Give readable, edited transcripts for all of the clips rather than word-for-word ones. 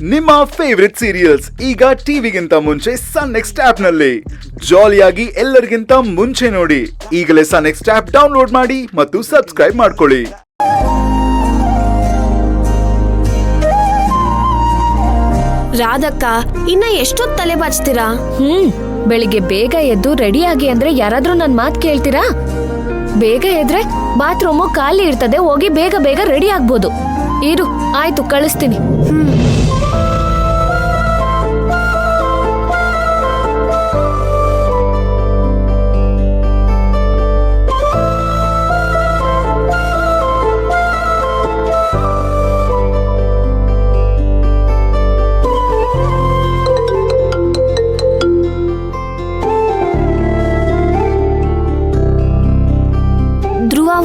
ನಿಮ್ಮ favourite serials ಈಗ ಟಿವಿಗಿಂತ ಮುಂಚೆ ಸನ್ ನೆಕ್ಸ್ಟ್ ಆಪ್ ನಲ್ಲಿ ಜಾಲಿಯಾಗಿ ಎಲ್ಲರಿಗಿಂತ ಮುಂಚೆ ನೋಡಿ. ಈಗಲೇ ಸನ್ ನೆಕ್ಸ್ಟ್ ಆಪ್ ಡೌನ್ಲೋಡ್ ಮಾಡಿ ಮತ್ತು ಸಬ್ಸ್ಕ್ರೈಬ್ ಮಾಡ್ಕೊಳ್ಳಿ. ರಾಧಕ್ಕ, ಇನ್ನ ಎಷ್ಟೊತ್ತು ತಲೆ ಬಾಚ್ತೀರಾ? ಬೆಳಿಗ್ಗೆ ಬೇಗ ಎದ್ದು ರೆಡಿಯಾಗಿ ಅಂದ್ರೆ ಯಾರಾದ್ರೂ ನನ್ ಮಾತ್ ಕೇಳ್ತೀರಾ? ಬೇಗ ಎದ್ರೆ ಬಾತ್ರೂಮು ಖಾಲಿ ಇರ್ತದೆ, ಹೋಗಿ ಬೇಗ ಬೇಗ ರೆಡಿ ಆಗ್ಬೋದು. ಇರು, ಆಯ್ತು, ಕಳಿಸ್ತೀನಿ.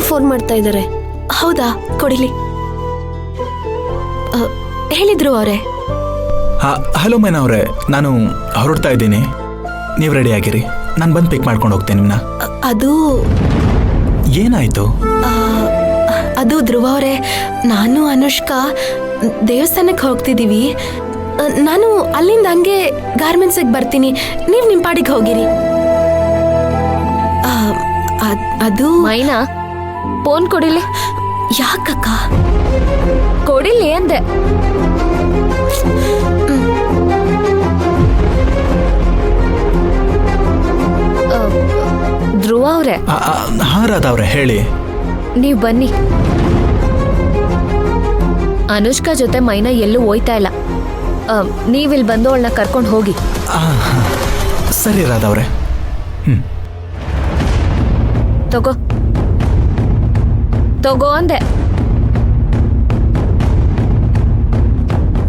ಫೋನ್ ಮಾಡ್ತಾ ಇದ್ದಾರೆ. ಹೌದಾ, ಕೊಡಿಲಿ. ಹೇಳಿದ್ರು ಅವರೇ. ಹಲೋ ಮೇನಾ ಅವರೇ, ನಾನು ಹೊರಡ್ತಾ ಇದ್ದೀನಿ, ನೀವು ರೆಡಿ ಆಗಿರಿ, ನಾನು ಬಂದು ಪಿಕ್ ಮಾಡ್ಕೊಂಡು ಹೋಗ್ತೇನೆ ನಿಮ್ಮನ್ನ. ಅದು ಏನಾಯ್ತು? ಅದು ಧ್ರುವ ಅವರೇ, ನಾನು ಅನುಷ್ಕಾ ದೇವಸ್ಥಾನಕ್ಕೆ ಹೋಗ್ತಿದ್ದೀವಿ. ನಾನು ಅಲ್ಲಿಂದ ಹಂಗೆ ಗಾರ್ಮೆಂಟ್ಸಿಗೆ ಬರ್ತೀನಿ, ನೀವು ನಿಮ್ಮ ಪಾಡಿಗೆ ಹೋಗಿರಿ. ಅದು ಮೈನಾ, ಫೋನ್ ಕೊಡಿಲಿ. ಯಾಕಕ್ಕ? ಕೊಡಿಲಿ ಅಂದೆ. ಧ್ರುವ ಅವ್ರೆ. ಹಾ ರಾಧಾ ಅವ್ರೆ, ಹೇಳಿ. ನೀವ್ ಬನ್ನಿ. ಅನುಷ್ಕಾ ಜೊತೆ ಮೈನಾ ಎಲ್ಲೂ ಹೋಯ್ತಾ ಇಲ್ಲ, ನೀವಿಲ್ ಬಂದು ಅವಳನ್ನ ಕರ್ಕೊಂಡು ಹೋಗಿ. ಸರಿ ರಾಧಾ ಅವ್ರೆ. ತಗೋ ಅಂದೆ.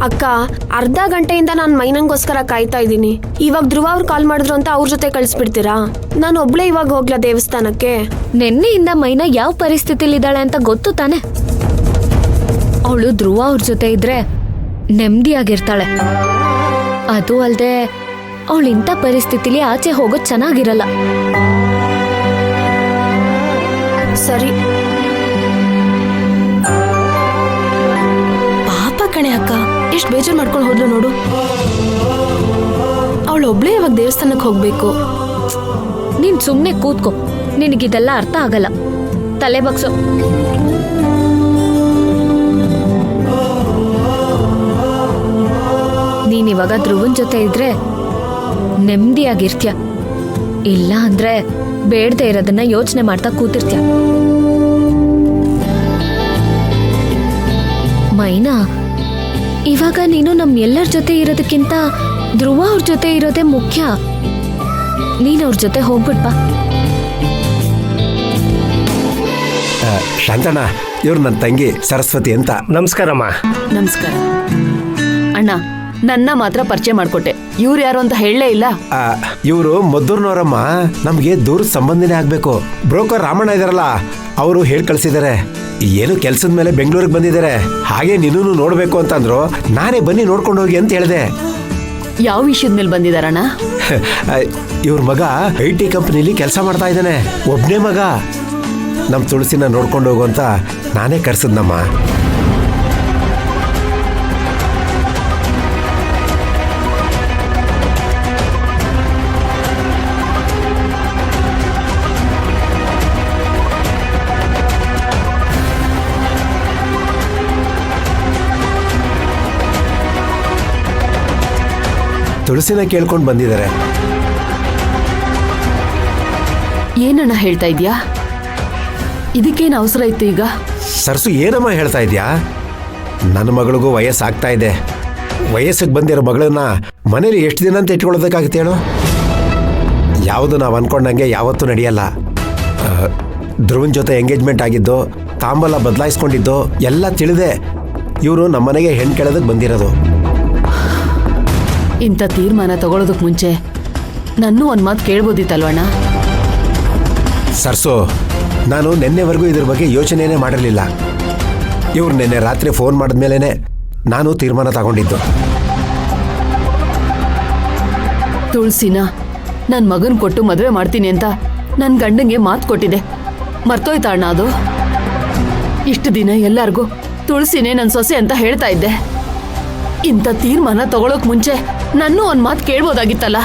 ಅಕ್ಕ, ಅರ್ಧ ಗಂಟೆಯಿಂದ ನಾನು ಮೈನಂಗೋಸ್ಕರ ಕಾಯ್ತಾ ಇದ್ದೀನಿ. ಇವಾಗ ಧ್ರುವ ಅವ್ರು ಕಾಲ್ ಮಾಡಿದ್ರು ಅಂತ ಅವ್ರ ಜೊತೆ ಕಳಿಸ್ಬಿಡ್ತೀರಾ? ನಾನು ಒಬ್ಳೆ ಇವಾಗ ಹೋಗ್ಲಾ ದೇವಸ್ಥಾನಕ್ಕೆ? ನಿನ್ನೆಯಿಂದ ಮೈನಾ ಯಾವ ಪರಿಸ್ಥಿತಿಲಿದ್ದಾಳೆ ಅಂತ ಗೊತ್ತು ತಾನೆ. ಅವಳು ಧ್ರುವ ಅವ್ರ ಜೊತೆ ಇದ್ರೆ ನೆಮ್ಮದಿಯಾಗಿರ್ತಾಳೆ. ಅದು ಅಲ್ದೆ ಅವಳು ಇಂಥ ಪರಿಸ್ಥಿತಿಲಿ ಆಚೆ ಹೋಗೋದು ಚೆನ್ನಾಗಿರಲ್ಲ. ಸರಿ. ಪಾಪ ಕಣೆ ಅಕ್ಕ, ಎಷ್ಟು ಬೇಜಾರು ಮಾಡ್ಕೊಂಡು ಹೋದ್ಲು ನೋಡು. ಅವಳು ಒಬ್ಳೇ ಇವಾಗ ದೇವಸ್ಥಾನಕ್ಕೆ ಹೋಗ್ಬೇಕು. ನೀನ್ ಸುಮ್ನೆ ಕೂತ್ಕೋ, ನಿನಗಿದೆಲ್ಲ ಅರ್ಥ ಆಗಲ್ಲ. ತಲೆ ಬಗ್ಸೋ. ನೀನಿವಾಗ ಧ್ರುವನ್ ಜೊತೆ ಇದ್ರೆ ನೆಮ್ಮದಿಯಾಗಿರ್ತ್ಯ, ಇಲ್ಲ ಅಂದ್ರೆ ಬೇಡದೆ ಇರೋದನ್ನ ಯೋಚನೆ ಮಾಡ್ತಾ ಕೂತಿರ್ತ್ಯ. ಮೈನಾ, ಇವಾಗ ನೀನು ಎಲ್ಲರ ಜೊತೆ ಇರೋದಕ್ಕಿಂತ ಧ್ರುವ ಅವ್ರ ಜೊತೆ ಇರೋದೇ ಮುಖ್ಯ. ನೀನ್ ಅವ್ರ ಜೊತೆ ಹೋಗ್ಬಿಟ್ಬಾ. ಶಾಂತಣ್ಣ, ಇವ್ರು ನನ್ನ ತಂಗಿ ಸರಸ್ವತಿ ಅಂತ. ನಮಸ್ಕಾರಮ್ಮ. ನಮಸ್ಕಾರ ಅಣ್ಣ. ನನ್ನ ಮಾತ್ರ ಪರಿಚಯ ಮಾಡ್ಕೊಟ್ಟೆ, ಇವ್ರು ಯಾರು ಅಂತ ಹೇಳಲೇ ಇಲ್ಲ. ಇವರು ಮದ್ದೂರ್ನವರಮ್ಮ, ನಮ್ಗೆ ದೂರದ ಸಂಬಂಧಿನೇ ಆಗ್ಬೇಕು. ಬ್ರೋಕರ್ ರಾಮಣ್ಣ ಇದಾರಲ್ಲ, ಅವರು ಹೇಳಿ ಕಳ್ಸಿದ್ದಾರೆ. ಏನು ಕೆಲ್ಸದ ಮೇಲೆ ಬೆಂಗಳೂರಿಗೆ ಬಂದಿದ್ದಾರೆ, ಹಾಗೆ ನೀನು ನೋಡ್ಬೇಕು ಅಂತಂದ್ರು. ನಾನೇ ಬನ್ನಿ ನೋಡ್ಕೊಂಡು ಹೋಗಿ ಅಂತ ಹೇಳಿದೆ. ಯಾವ ವಿಷಯದ ಮೇಲೆ ಬಂದಿದಾರಣ್ಣ? ಇವ್ರ ಮಗ IT ಕಂಪ್ನಿಲಿ ಕೆಲಸ ಮಾಡ್ತಾ ಇದ್ದಾನೆ, ಒಬ್ನೇ ಮಗ. ನಮ್ಮ ತುಳಸಿನ ನೋಡ್ಕೊಂಡು ಹೋಗು ಅಂತ ನಾನೇ ಕರ್ಸದ್ನಮ್ಮ. ತುಳಸಿನ ಕೇಳ್ಕೊಂಡು ಬಂದಿದ್ದಾರೆ. ಏನಣ್ಣ ಹೇಳ್ತಾ ಇದ್ಯಾ? ಇದಕ್ಕೇನು ಅವಸರ ಇತ್ತು ಈಗ? ಸರ್ಸು, ಏನಮ್ಮ ಹೇಳ್ತಾ ಇದ್ಯಾ? ನನ್ನ ಮಗಳಿಗೂ ವಯಸ್ಸಾಗ್ತಾ ಇದೆ. ವಯಸ್ಸಿಗೆ ಬಂದಿರೋ ಮಗಳನ್ನ ಮನೇಲಿ ಎಷ್ಟು ದಿನ ಅಂತ ಇಟ್ಕೊಳ್ಳೋದಕ್ಕಾಗುತ್ತೆ ಹೇಳು? ಯಾವುದು ನಾವು ಅನ್ಕೊಂಡಂಗೆ ಯಾವತ್ತೂ ನಡೆಯಲ್ಲ. ಧ್ರುವನ್ ಜೊತೆ ಎಂಗೇಜ್ಮೆಂಟ್ ಆಗಿದ್ದು, ತಾಂಬಲ ಬದಲಾಯಿಸ್ಕೊಂಡಿದ್ದು ಎಲ್ಲ ತಿಳಿದೆ. ಇವರು ನಮ್ಮನೆಗೆ ಹೆಣ್ಣು ಕೇಳೋದಕ್ಕೆ ಬಂದಿರೋದು. ಇಂಥ ತೀರ್ಮಾನ ತಗೊಳ್ಳೋದಕ್ಕೆ ಮುಂಚೆ ನನ್ನೂ ಒಂದು ಮಾತು ಕೇಳ್ಬೋದಿತ್ತಲ್ವಣ್ಣ? ಸರ್ಸು, ನಾನು ನಿನ್ನೆವರೆಗೂ ಇದ್ರ ಬಗ್ಗೆ ಯೋಚನೆನೇ ಮಾಡಿರಲಿಲ್ಲ. ಇವ್ರು ನಿನ್ನೆ ರಾತ್ರಿ ಫೋನ್ ಮಾಡಿದ್ಮೇಲೆ ನಾನು ತೀರ್ಮಾನ ತಗೊಂಡಿದ್ದು. ತುಳಸಿನ ನನ್ನ ಮಗನ್ ಕೊಟ್ಟು ಮದುವೆ ಮಾಡ್ತೀನಿ ಅಂತ ನನ್ನ ಗಂಡಂಗೆ ಮಾತು ಕೊಟ್ಟಿದೆ. ಮರ್ತೋಯ್ತಾ ಅಣ್ಣ ಅದು? ಇಷ್ಟು ದಿನ ಎಲ್ಲರಿಗೂ ತುಳಸಿನೇ ನನ್ನ ಸೊಸೆ ಅಂತ ಹೇಳ್ತಾ ಇದ್ದೆ. ಇಂಥ ತೀರ್ಮಾನ ತಗೊಳಕ್ ಮುಂಚೆ ನನ್ನೂ ಒಂದ್ ಮಾತು ಕೇಳ್ಬೋದಾಗಿತ್ತಲ್ಲ.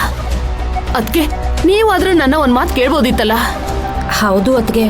ಅದಕ್ಕೆ ನೀವಾದ್ರೂ ನನ್ನ ಒಂದ್ ಮಾತು ಕೇಳ್ಬೋದಿತ್ತಲ್ಲ. ಹೌದು ಅತ್ಗೆ,